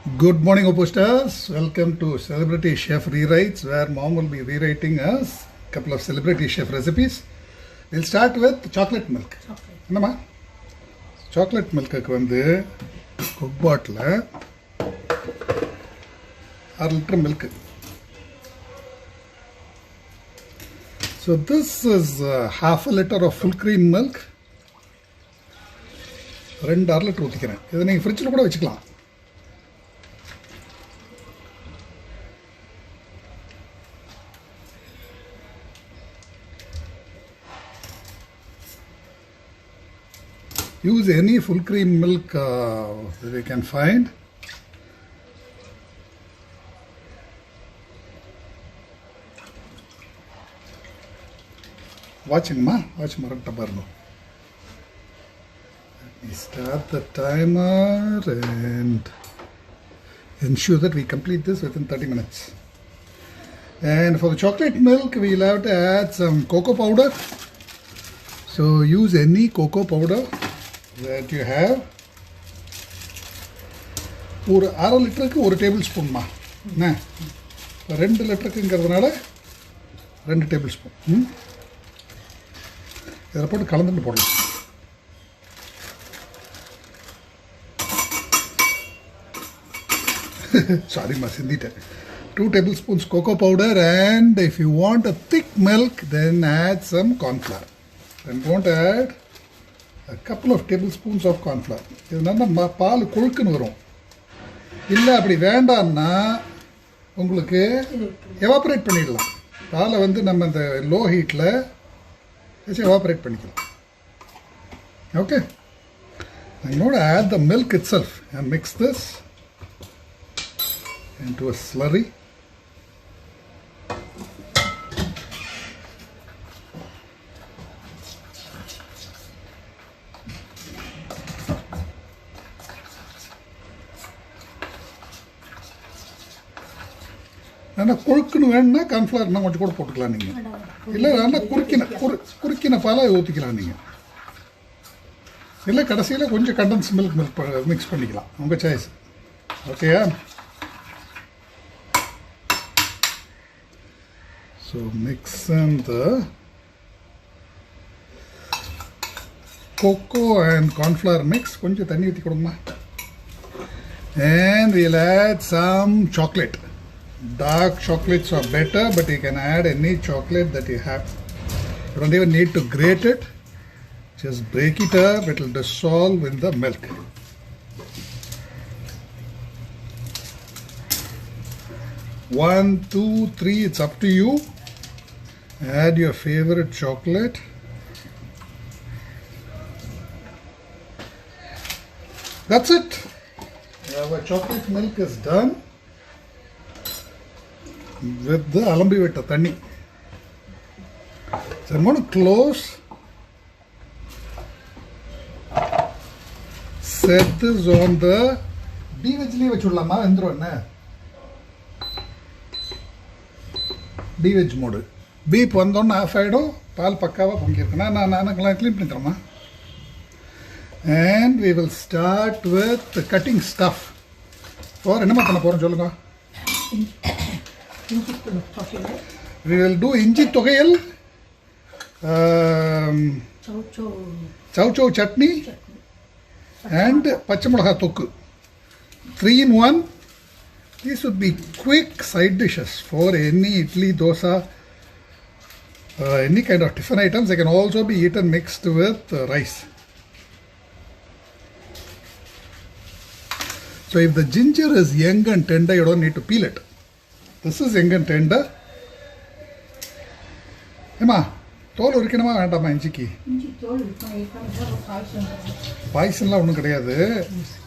Good morning, OPOS. Welcome to Celebrity Chef Rewrites, where Mom will be rewriting us a couple of Celebrity Chef recipes. We'll start with chocolate milk. Enna chocolate milk வந்து cook bottle 6 liter milk. So this is half a liter of full cream milk. 2 liter ஊத்திக்கிறேன். இதை நீங்க ஃப்ரிட்ஜ்ல கூட வச்சுக்கலாம். Use any full cream milk that you can find. Watch Maranta Barno. Let me start the timer and ensure that we complete this within 30 minutes. And for the chocolate milk, we'll have to add some cocoa powder. So use any cocoa powder that you have. ஒரு 1/2 லிட்டருக்கு 1 table ஸ்பூன்மா என்ன 2 லிட்டருக்குங்கிறதுனால 2 table spoon இதை போட்டு கலந்துட்டு போடலாம். சாரிம்மா சிந்திட்டேன். 2 tablespoons cocoa powder, and if you want a thick milk, then add some corn flour. Then don't add a couple of tablespoons of corn flour. இது நல்லா பால் கொழுக்குன்னு வரும். இல்லை அப்படி வேண்டாம்னா உங்களுக்கு எவாபரேட் பண்ணிடலாம். பாலை வந்து நம்ம இந்த லோ ஹீட்டில் வச்சு எவாபரேட் பண்ணிக்கலாம். Okay, I'm going to add the milk itself and mix this into a slurry. ஆனால் கொழுக்குன்னு வேணும்னா கார்ன்ஃப்ளவர் இன்னும் கொஞ்சம் கூட போட்டுக்கலாம் நீங்கள். இல்லை நல்லா குறுக்கின பாலாக ஊற்றிக்கலாம் நீங்கள். இல்லை கடைசியில் கொஞ்சம் கண்டன்ஸ் மில்க் மிக்ஸ் பண்ணிக்கலாம், உங்கள் சாய்ஸ். ஓகேயா? So mix the cocoa and corn flour mix. கொஞ்சம் தண்ணி ஊற்றி கொடுங்கம்மா. And we'll add some chocolate. Dark chocolates are better, but you can add any chocolate that you have. You don't even need to grate it. Just break it up, it will dissolve in the milk. One, two, three, it's up to you. Add your favorite chocolate. That's it. Our chocolate milk is done with the alambi vetta thanni. So I'm going to close, set this on the de-veg vechudalama endro enna de-veg mode. Beep vandonna half aidum paal pakkava pongiirukana naan clean panni tharama. And we will start with the cutting stuff. For enna panna porom solunga. We will do inji Thogayal, chow chutney, and pachamolga Thokku. 3 in 1. These would be quick side dishes for any idli, dosa, any kind of tiffin items. They can also be eaten mixed with rice. So if the ginger is young and tender, you don't need to peel it. This is young and tender. Emma, தோல் உரிக்கணுமா வேண்டாமா இஞ்சிக்கு? பாய்சன்லாம் ஒன்றும் கிடையாது.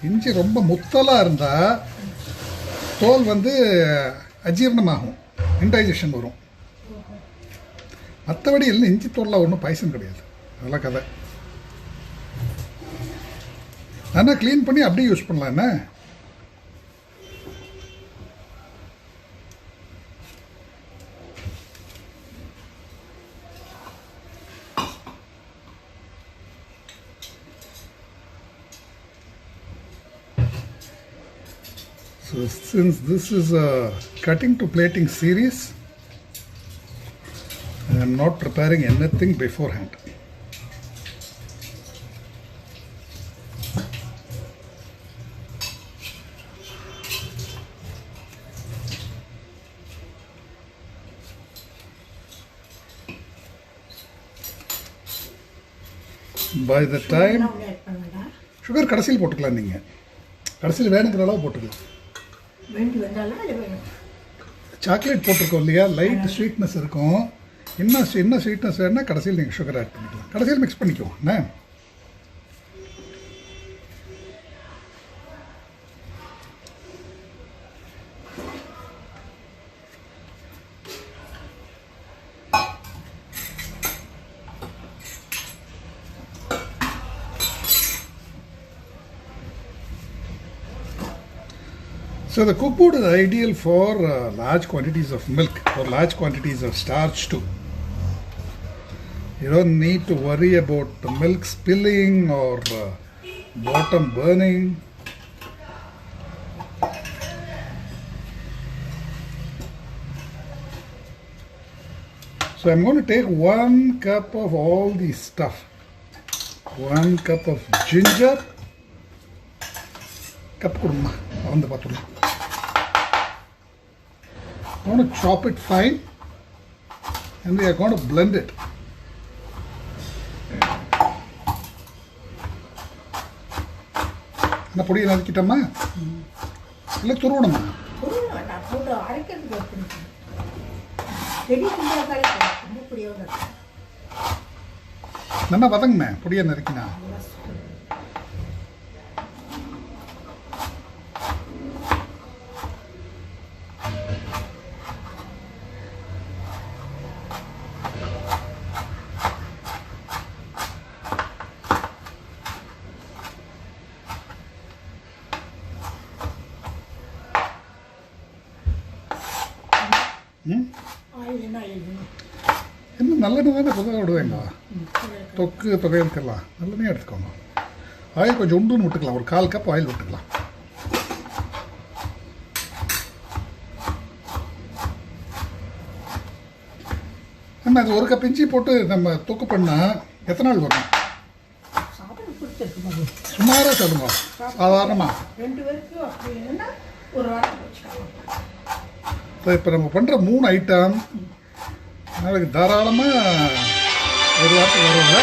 இஞ்சி ரொம்ப முத்தலாக இருந்தால் தோல் வந்து அஜீரணமாகும், இன்டைஜஷன் வரும். மற்றபடி இல்லை, இஞ்சி தோலில் ஒன்றும் பாய்சன் கிடையாது. அதெல்லாம் கதை. ஆனால் க்ளீன் பண்ணி அப்படியே யூஸ் பண்ணலாம். என்ன So since this is a cutting to plating series, I am not preparing anything beforehand. By the time sugar கடைசியில் போட்டுக்கலாம் நீங்க கடைசியில் வேணுங்கிற அளவு போட்டுக்கலாம் சாக்லேட் போட்டிருக்கோம் இல்லையா லைட் ஸ்வீட்னஸ் இருக்கும் என்ன ஸ்வீட்னஸ் வேணும்னா கடைசியில் நீங்கள் சுகர் ஆட் பண்ணிக்கலாம் கடைசியில் மிக்ஸ் பண்ணிக்குவோம் என்ன So the cookboard is ideal for large quantities of milk or large quantities of starch too. You don't need to worry about the milk spilling or bottom burning. So I'm going to take 1 cup of all this stuff. 1 cup of ginger. Cup kurma on the bottom. I'm going to chop it fine and we are going to blend it. என்ன பொடியை நறுக்கிட்டோமா இல்லை துருவணுமா நல்லா வதங்கண்ணே பொடியை நறுக்கினா இன்னும் நல்லெண்ணெய் தானே பொதுவாக விடுவேங்க தொக்கு தொகையலுக்கெல்லாம் நல்லெண்ணெய் எடுத்துக்கோங்க ஆயில் கொஞ்சம் உண்டுன்னு விட்டுக்கலாம் ஒரு 1/4 கப் ஆயில் விட்டுக்கலாம் நம்ம அது 1 கப் இஞ்சி போட்டு நம்ம தொக்கு பண்ணால் எத்தனை நாள் வரும் சுமாராக சொல்லுங்க சாதாரணமாக இப்போ நம்ம பண்ணுற 3 ஐட்டம் நாளைக்கு தாராளமாக ஒரு வாரத்துக்கு வரும்ல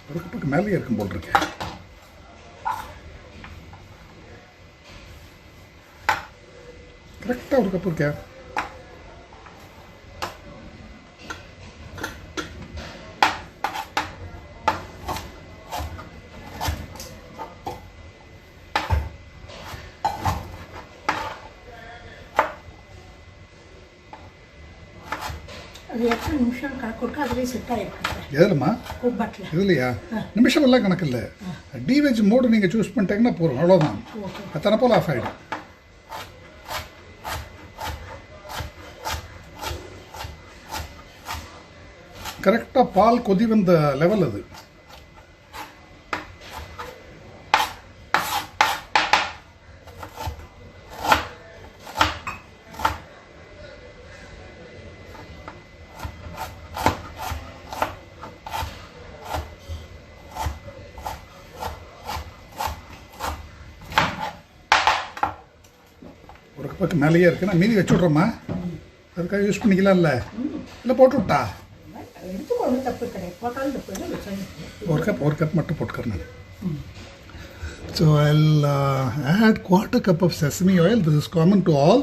ஒரு கப்புக்கு மேலேயே இருக்கும் போல் இருக்கு கரெக்டாக ஒரு கப்பு இருக்கா எதுலம்மா இதுலையா நிமிஷம் எல்லாம் கணக்கு இல்லை டிவெஜ் மோடு நீங்கள் சூஸ் பண்ணிட்டீங்கன்னா போதும் அவ்வளோதான் அத்தனை போல் ஆஃப் ஆகிடும் கரெக்டாக பால் கொதி வந்த லெவல் அது ஒரு கப்புக்கு மேலேயே இருக்குன்னா மீதி வச்சு விட்றோம்மா அதுக்காக யூஸ் பண்ணிக்கலாம்ல இல்லை போட்டு விட்டா ஒரு கப் மட்டும் போட்டுக்கிறேன் So I'll add 1/4 cup of sesame oil. This is common to all.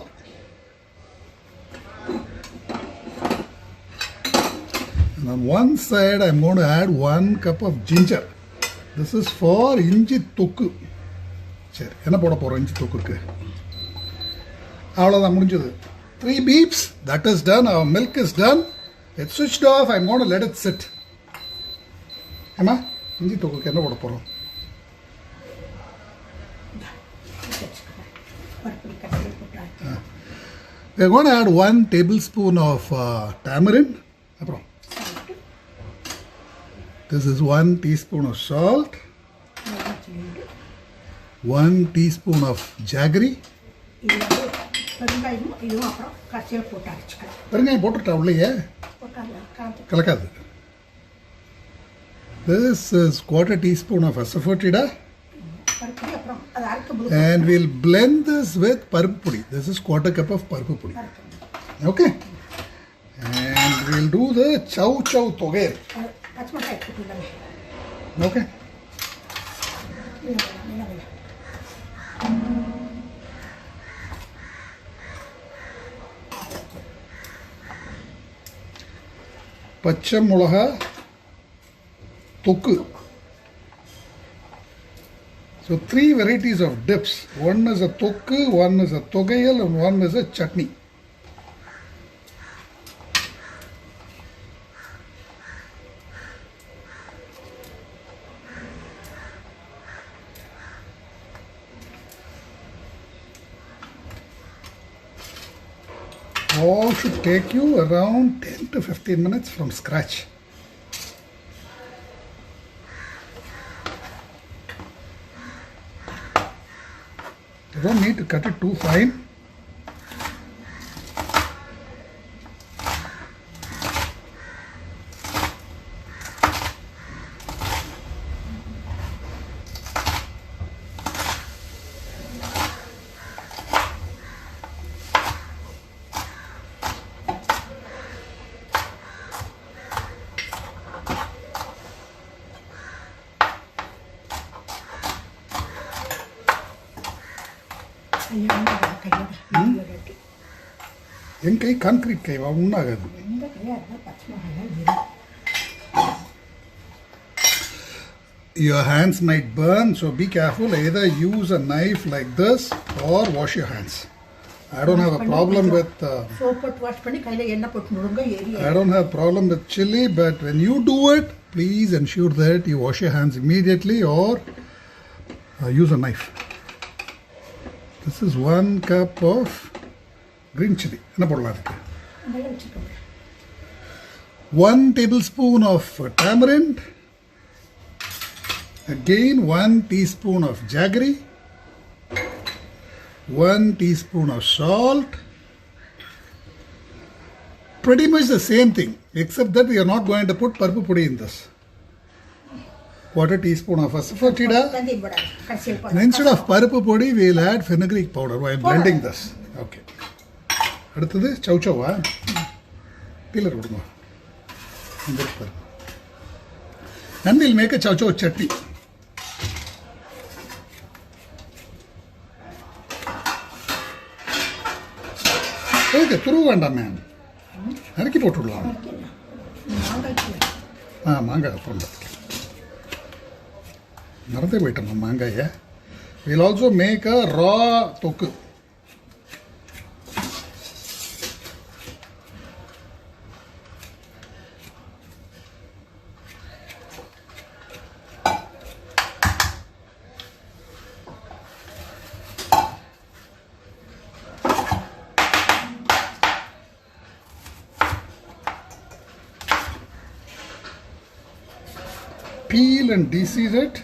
And on one side I'm going to add 1 cup of ginger. This is for inji thokku. சரி என்ன போட போகிறோம் இஞ்சி தொக்குக்கு அவ்வளோதான் முடிஞ்சது 3 beeps. That is done. Our milk is done. It's switched off. I'm going to let it sit. ஏம்மா இஞ்சி தொக்குக்கு என்ன போட போகிறோம் We are going to add 1 tablespoon of tamarind. This is 1 teaspoon of salt, 1 teaspoon of jaggery. This is 1/4 teaspoon of asafoetida. And we'll blend this with paruppu pudi. This is 1/4 cup of paruppu pudi. Okay. And we'll do the chow Thogayal. Okay. Pacham mulaga Thokku. So 3 varieties of dips. One is a Thokku, one is a Thogayal, and one is a Chutney. All should take you around 10 to 15 minutes from scratch. You don't need to cut it too fine. Concrete your hands might burn, so be careful. Either use a knife like this or wash your hands. I don't have a problem with chili, but when you do it, please ensure that you wash your hands immediately or use a knife. This is 1 cup of green chili. 1 tablespoon of tamarind. Again 1 teaspoon of jaggery. 1 teaspoon of salt. Pretty much the same thing, except that we are not going to put paruppu pudi in this. 1/4 teaspoon of asafoetida. And instead of paruppu pudi, we will add fenugreek powder while blending this. Okay. அடுத்தது சௌச்சௌவா peeler கொடுங்க. And we'll make a chow chutney. Okay, துருவ வேண்டாமே, நறுக்கி போட்டுடலாம். மாங்காய் அப்புறம் மறந்தே போயிட்டோம் மாங்காயை. We'll also make a raw Thokku. Peel and de-seed it.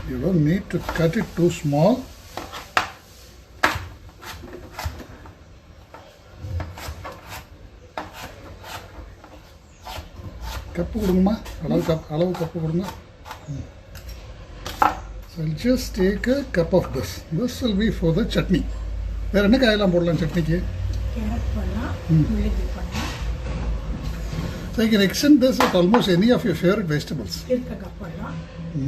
You don't need to cut it too small. Cup கொடுங்கம்மா, அளவு கப்பு கொடுங்க. So I'll just take a cup of this. This will be for the chutney. வேற என்ன காயெல்லாம் போடலாம் சட்னிக்கு? So you can extend this with almost any of your favorite vegetables.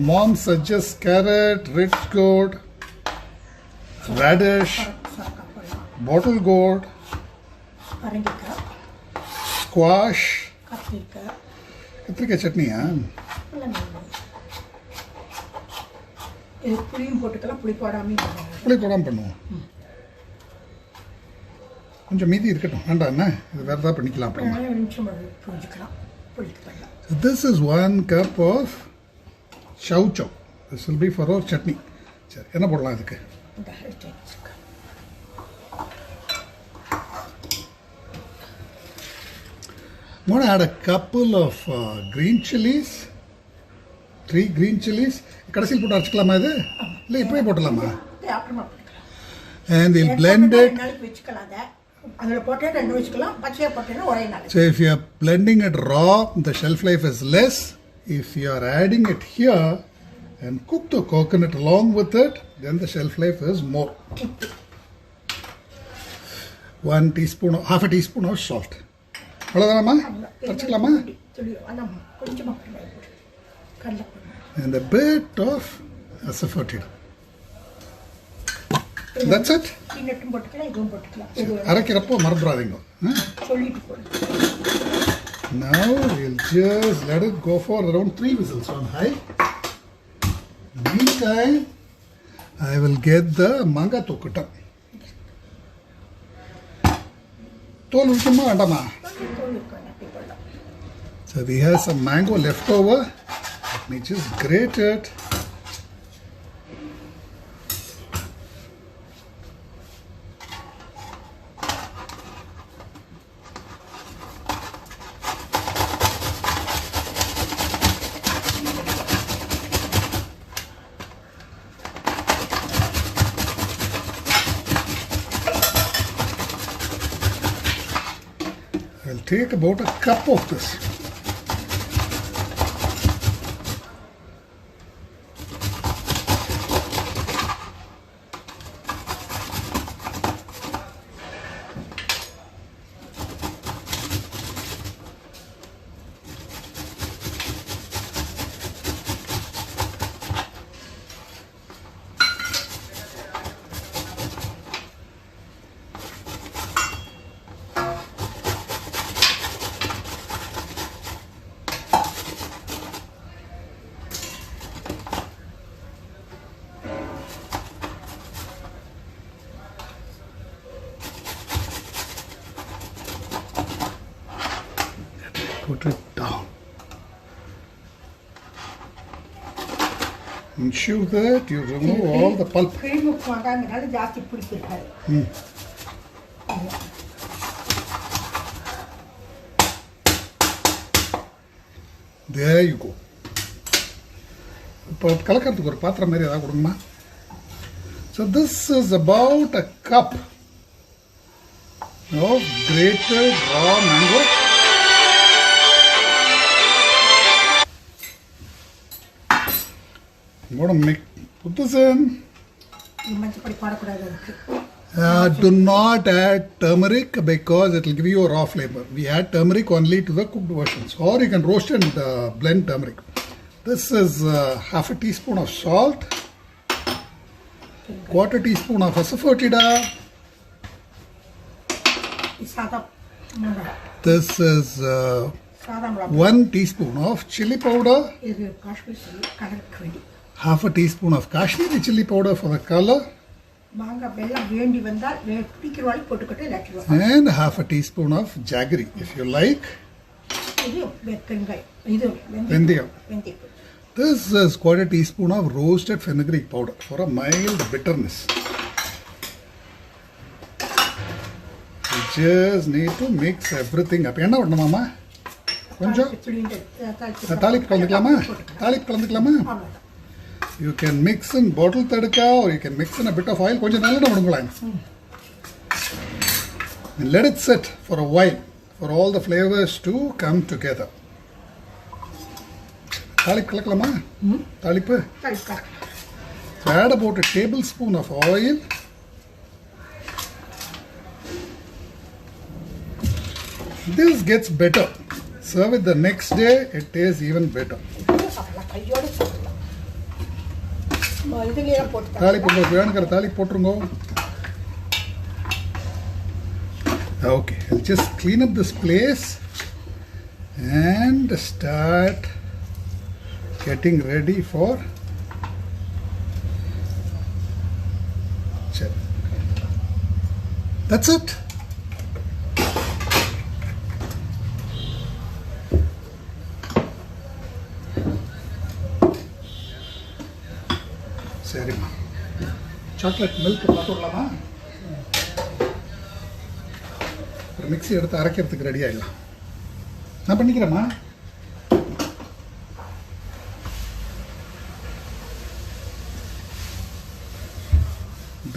Mom suggests carrot, red gourd, radish, bottle gourd, squash, கத்திரிக்காய் சட்னியா? புளியும் போட்டுக்கலாம், புளி போடாமல் பண்ணுவோம். கொஞ்சம் மீதி இருக்கட்டும், வேண்டாம் என்ன, இது வேறு ஏதாவது பண்ணிக்கலாம். This is 1 cup of chow chow. This will be for our chutney. சரி, என்ன போடலாம் இதுக்கு? I'm going to add a couple of green chilies. 3 green chilies. கடைசியில் போட்டு அரைச்சிக்கலாமா இது? இல்லை இப்போயே போட்டலாமா? And we'll blend it. So if you are blending it raw, the shelf life is less. If you are adding it here and cook the coconut along with it, then the shelf life is more. 1 teaspoon, half a teaspoon of salt. அவ்வளோதானம்மா? அரைச்சிக்கலாமா? And a bit of asafoetida. That's it. அரைக்கிறப்போ மறந்துடாதீங்க. Now we'll just let it go for around 3 whistles on high. Meantime, I will get the manga Thokku. தோல் உரிக்குமா வேண்டாமா? So we have some mango left over. Let me just grate it. I'll take about a cup of this. Put it down. Ensure that you remove all the pulp. There you go. கலக்கிறதுக்கு ஒரு பாத்திரம் மாதிரி ஏதாவது கொடுங்கம்மா. So this is about a cup of grated raw mango. I'm going to put this in. Do not add turmeric because it will give you a raw flavor. We add turmeric only to the cooked versions, or you can roast and blend turmeric. This is half a teaspoon of salt, quarter teaspoon of asafoetida. This is 1 teaspoon of chili powder. Half a teaspoon of Kashmiri chili powder for the color. And half a teaspoon of jaggery if you like. Vendiyam. This is quarter teaspoon of roasted fenugreek powder for a mild bitterness. You just need to mix everything up. என்ன பண்ணணுமாமா? கொஞ்சம் தாளிப்பு கலந்துக்கலாமா? You can mix in bottle tadka or you can mix in a bit of oil. கொஞ்சம் நல்லெண்ணெய் விடுங்களேன். And let it sit for a while for all the flavors to come together. தாளிப்பு கலக்கலாமா? தாளிப்பு? So add about a tablespoon of oil. This gets better. Serve it the next day, it tastes even better. Okay, I'll just clean up this place and start getting ready for chip. That's it. சரிம்மா chocolate milk பார்த்துடலாமா? ஒரு mixie எடுத்து அரைக்கிறதுக்கு ready ஆகிடலாம். நான் பண்ணிக்கிறேம்மா.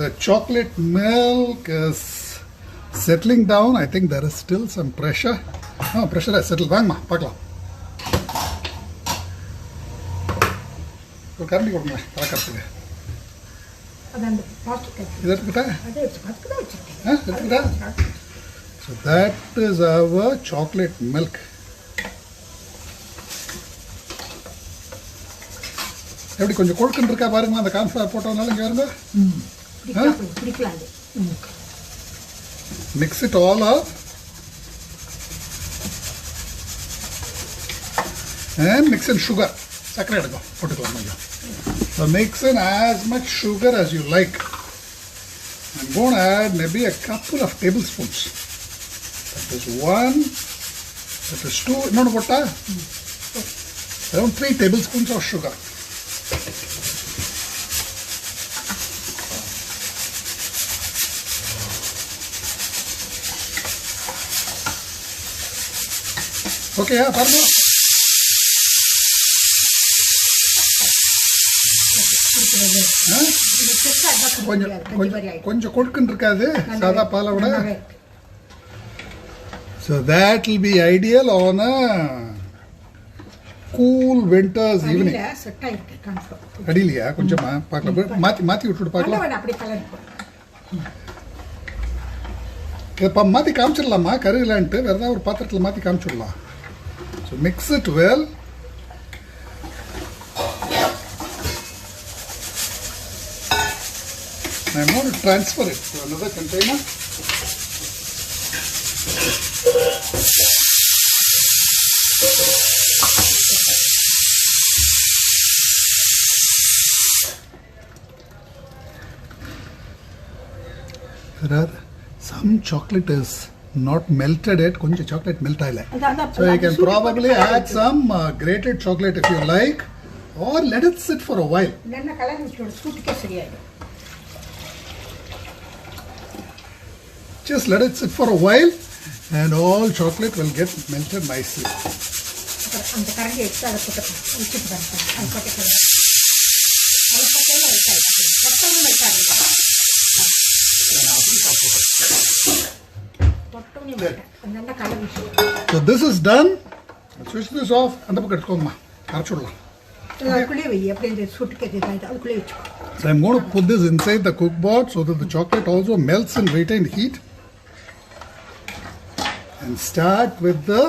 The chocolate milk is settling down. I think there is still some pressure. Pressure has settled. வாங்கம்மா பார்க்கலாம். ஒரு கரண்டி கொடுங்க கலக்கிறதுக்கு. இது எடுத்துக்கிட்டா? எடுத்துக்கிட்டா? So that is our chocolate milk. எப்படி கொஞ்சம் கொழுக்குன்னு இருக்கா பாருங்களா அந்த கார்ன்ஃப்ளவர் போட்டதுனால இங்கே வருங்க. Mix it all up and mix in sugar. சர்க்கரை எடுக்கும் போட்டுக்கலாம் கொஞ்சம். So mix in as much sugar as you like. I'm going to add maybe a couple of tablespoons. That is 1, that is 2, no, what? Around 3 tablespoons of sugar. Okay, yeah, pardon. கொஞ்சம் கொழுக்குன்னு இருக்காது சாதா பாலை விட. So that will be ideal on a cool winter's evening. அடியிலையா கொஞ்சமா பார்க்கலாம், மாற்றி விட்டுட்டு பார்க்கலாம். இப்போ மாற்றி காமிச்சிடலாமா கருவிலான்ட்டு வேறு ஏதாவது ஒரு பாத்திரத்தில் மாற்றி காமிச்சிடலாம். So mix it well. I'm going to transfer it to another container. There are some chocolate is not melted yet. Konja chocolate melt aayla. So you can probably add some grated chocolate if you like, or let it sit for a while. Just let it sit for a while and all chocolate will get melted nicely. So this is done. Let's switch this off. So I'm going to put this inside the cook board so that the chocolate also melts and retains heat. And start with the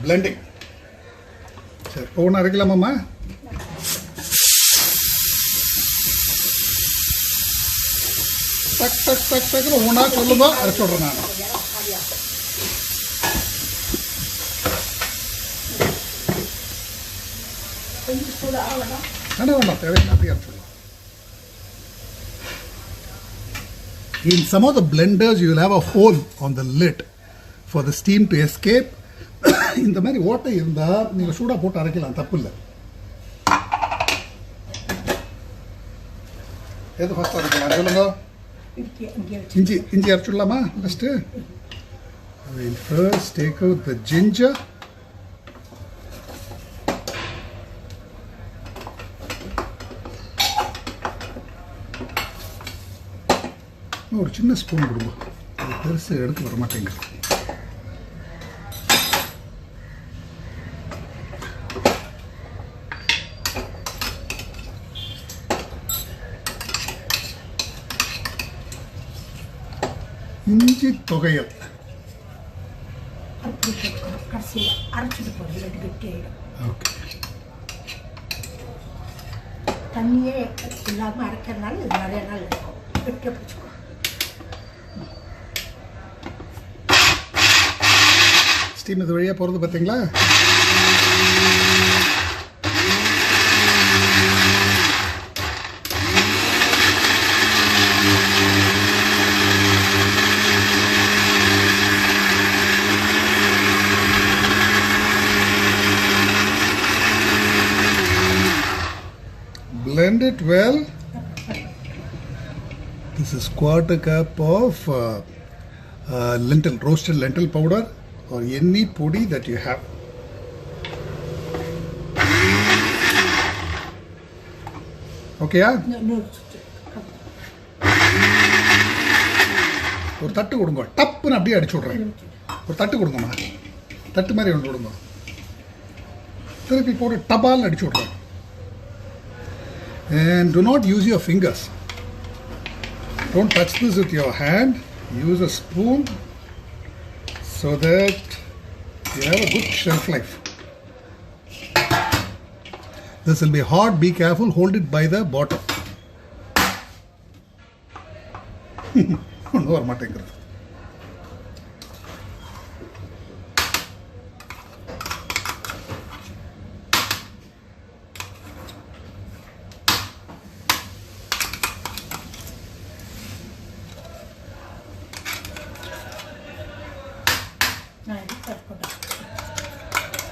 blending. சரி போன அரைக்கலாமாம்மா? டக் டக் டக் டக்குன்னு ஒன்றா சொல்லுங்க, அரைச்சி விட்றேன் நான். வேண்டாம் தேவையில்லை, அப்படியே அரைச்சி விடலாம். In some of the blenders you will have a hole on the lid for the steam to escape. இந்த மாதிரி ஓட்டை இருந்தால் நீங்கள் சூடாக போட்டு அரைக்கலாம், தப்பு இல்லை. எது ஃபஸ்ட் அரைக்கலாம் சொல்லுங்க? இஞ்சி அரைச்சிடலாமா first? We'll first take out the ginger. ஒரு சின்ன ஸ்பூன் கொடுங்க, பெருசு எடுத்து வர மாட்டேங்குது. இஞ்சி தொகையல் ஓகே. தண்ணியே இல்லாமல் அரைக்கிறதுனால இது நிறைய நாள் இருக்கும். வெட்டியை பிடிச்சிக்கோ. ஸ்டீம் இது வழியாக போகிறது பார்த்தீங்களா? Blend it well. This is quarter cup of roasted lentil powder or any podi that you have. Okay, yeah? No. ஒரு தட்டு கொடுங்க, டப்புன்னு அப்படியே அடிச்சு விட்றேன். ஒரு தட்டு கொடுங்கம்மா, தட்டு மாதிரி ஒன்று கொடுங்க, திருப்பி போட்டு டபால் அடிச்சு விட்றேன். And do not use your fingers. Don't touch this with your hand. Use a spoon so that you have a good shelf life. This will be hot. Be careful. Hold it by the bottom. No more matter.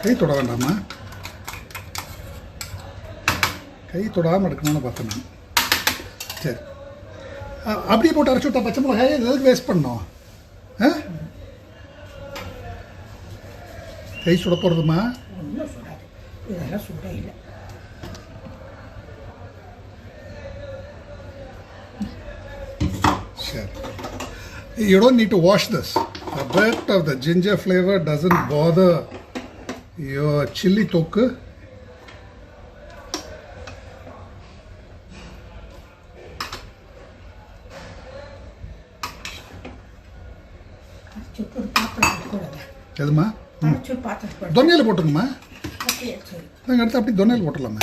கை தொட வேண்டாமா? கை தொடாமல் எடுக்கணும்னு பார்த்தேன் நான். சரி, அப்படியே போட்டு அரைச்சி விட்டா பச்சை மிளகாய் எதுக்கு வேஸ்ட் பண்ணோம்? கை சுட போகிறதுமா? இதெல்லாம் சுட இல்லை. சரி, you don't need to wash this. A bit of the ginger flavor doesn't bother your chili thokku. எதுமா? தொன்னையில் போட்டுருங்கம்மா. நாங்கள் அடுத்து அப்படி தொன்னையில் போட்டுடலாமா?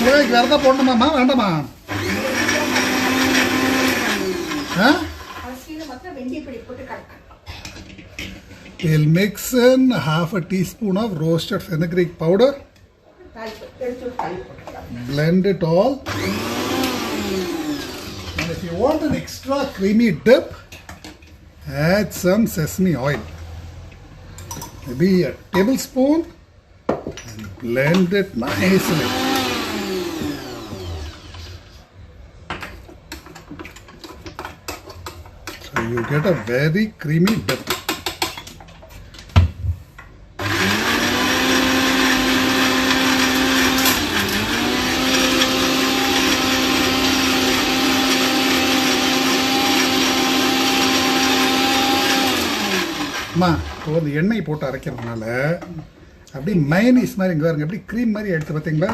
வேற ஏதாவது போடணுமாம்மா? வேண்டாமா? We'll mix in half a teaspoon of roasted fenugreek powder. Blend it all. And if you want an extra creamy dip, add some sesame oil. Maybe a tablespoon, and blend it nicely. So you get a very creamy dip. அம்மா, இப்போ இந்த எண்ணெய் போட்டு அரைக்கிறதுனால அப்படி mayonnaise மாதிரி இங்கே பாருங்க, எப்படி க்ரீம் மாதிரி எடுத்து பார்த்தீங்களா?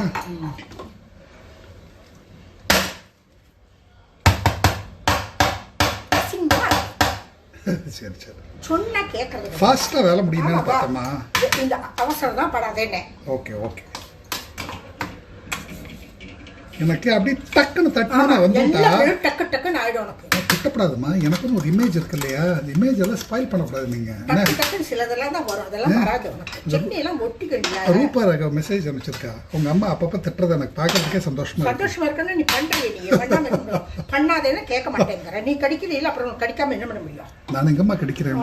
சரி சரி, சொன்னா கேட்கறது ஃபாஸ்ட்டாக வேலை முடியுமேன்னு பார்த்தோம்மா. இந்த அவசரம் தான் படாதேன்னு. ஓகே ஓகே, எனக்கு அப்படி டக்குன்னு தட்டுனா வந்துட்டா டக்கு டக்குன்னு ஆயிடும். உனக்கு திட்டப்படாதுமா, எனக்குன்னு ஒரு இமேஜ் இருக்கு இல்லையா? அந்த இமேஜ் எல்லாம் ஸ்பாயில் பண்ணக்கூடாது. நீங்கள் சிலதெல்லாம் தான் வரும், அதெல்லாம் வராது. சட்னி எல்லாம் ஒட்டிக்கணும். ரூபா ரக மெசேஜ் அனுப்பிச்சிருக்கா, உங்க அம்மா அப்பப்போ திட்டுறது எனக்கு பார்க்கறதுக்கே சந்தோஷமா இருக்குன்னு. நீ பண்றீங்க, நீ பண்ணாதேன்னு கேட்க மாட்டேங்கிற. நீ கடிக்கிறீங்களா, அப்புறம் கடிக்காம என்ன பண்ண முடியும்? நான் எங்க அம்மா கடிக்கிறேன்?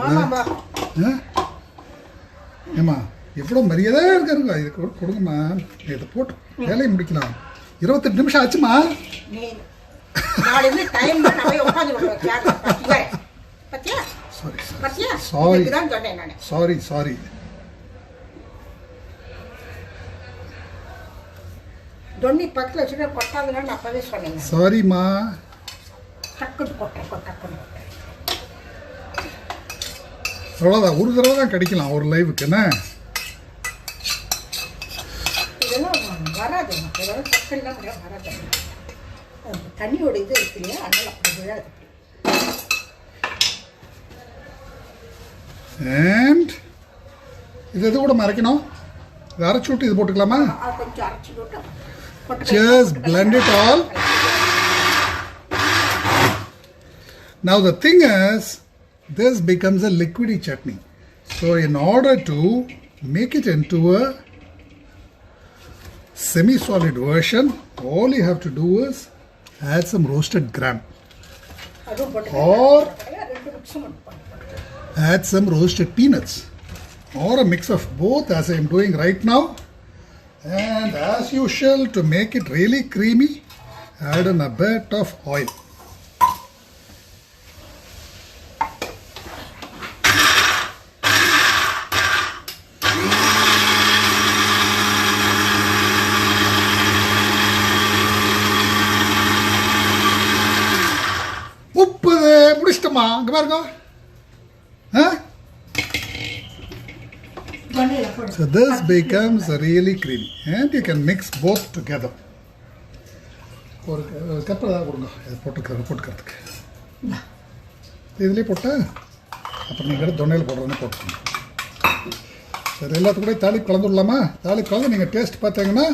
ஏமா எவ்வளோ மரியாதையா இருக்காருங்க. இது கொடுங்கம்மா, இதை போட்டு வேலையை முடிக்கலாம். 28 நிமிஷம் ஆச்சுமா. சாரி. சாரிம்மா. அவ்வளோதான், ஒரு தடவை தான் கிடைக்கலாம் ஒரு லைவுக்கு. என்ன தண்ணியோட இது இருக்கு இல்லையா, அதனால அப்படி விழாது. And இது கூட மறைக்கணும். இது அரைச்சு விட்டு இது போட்டுக்கலாமா? கொஞ்சம் அரைச்சு விட்டு Just blend it all. Now the thing is, this becomes a liquidy chutney. So in order to make it into a semi-solid version, all you have to do is add some roasted gram or add some roasted peanuts or a mix of both as I am doing right now. And as usual, to make it really creamy, add in a bit of oil. உப்பு முடிச்சிட்டோமா? அங்கே பாருங்க. So this becomes really creamy and you can mix both together. ஒரு cup தான் கொடுங்க. இது போட்டுக்கிறதுக்கு இதுலேயே போட்டு அப்புறம் நீங்கள் தொண்டையில் போடுறோன்னு போட்டுக்கோங்க. சரி, எல்லாத்துக்கும் கூட தாளிப்பு கலந்துடலாமா? தாளிப்பு கலந்து நீங்கள் டேஸ்ட் பார்த்தீங்கன்னா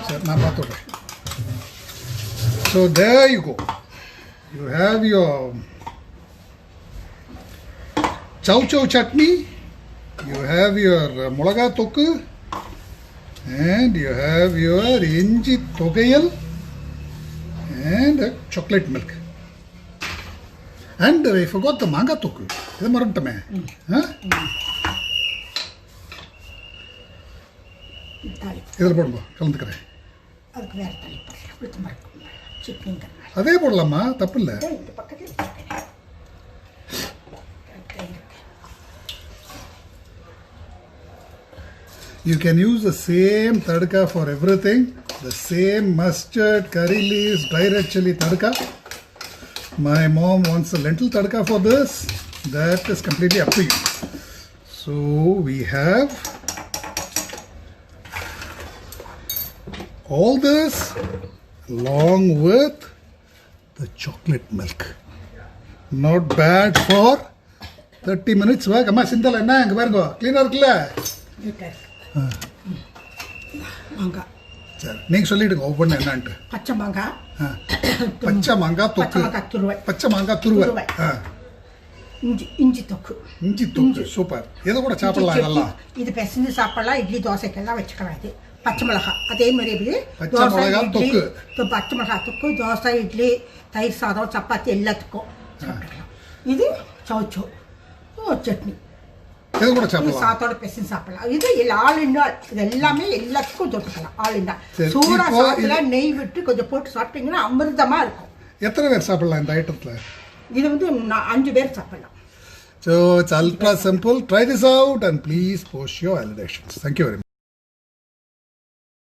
சரி நான் பார்த்துட்றேன். So there you go. You have your chow chow chutney, you have your mulaga thokku, and you have your inji thogayal and chocolate milk. And I forgot the manga thokku. Idu marantame. Idhula podunga kalandukreen. அதுக்கு வேற தாளிப்பு chicken அதே போடலாமா? தப்பு இல்லை. இந்த பக்கத்தில் You can use the same tadka for everything. The same mustard, curry leaves, dry red chili tadka. My mom wants a lentil tadka for this. That is completely up to you. So we have all this along with the chocolate milk. Not bad for 30 minutes. Work. Amma sindala enna enga paarunga cleaner irukla. மாங்காய் சரி நீங்கள் சொல்லிடுங்க ஒவ்வொன்று என்னன்ட்டு. பச்சை மாங்காய் தொக்கு, பச்சை மாங்காய் துருவல், இஞ்சி தொக்கு சூப்பர். இதை கூட சாப்பிடலாம். இதெல்லாம் இது பிசைஞ்சு சாப்பிடலாம். இட்லி தோசைக்கெல்லாம் வச்சுக்கலாம். இது பச்சை மிளகாய் அதே மாதிரி இது பச்சை மிளகாய் தொக்கு, பச்சை மிளகாய் தொக்கு தோசை, இட்லி, தயிர் சாதம், சப்பாத்தி எல்லாத்துக்கும் சாப்பிட்டுக்கலாம். இது சௌச்சோ சட்னி இது கூட சாப்பிடலாம். சாத்தோட பிசைஞ்சு சாப்பிடலாம். இது ஆல் இன் ஆல். இது எல்லாமே எல்லாத்துக்கும் தொட்டுக்கலாம். All in all. சூடா சாப்பிடல நெய் விட்டு கொஞ்சம் போட்டு சாப்பிட்டீங்கன்னா அமிர்தமா இருக்கும். எத்தனை பேர் சாப்பிடலாம் இந்த ஐட்டத்தில்? இது வந்து 5 பேர் சாப்பிடலாம். So it's ultra simple. Try this out and please post your validations. Thank you very much.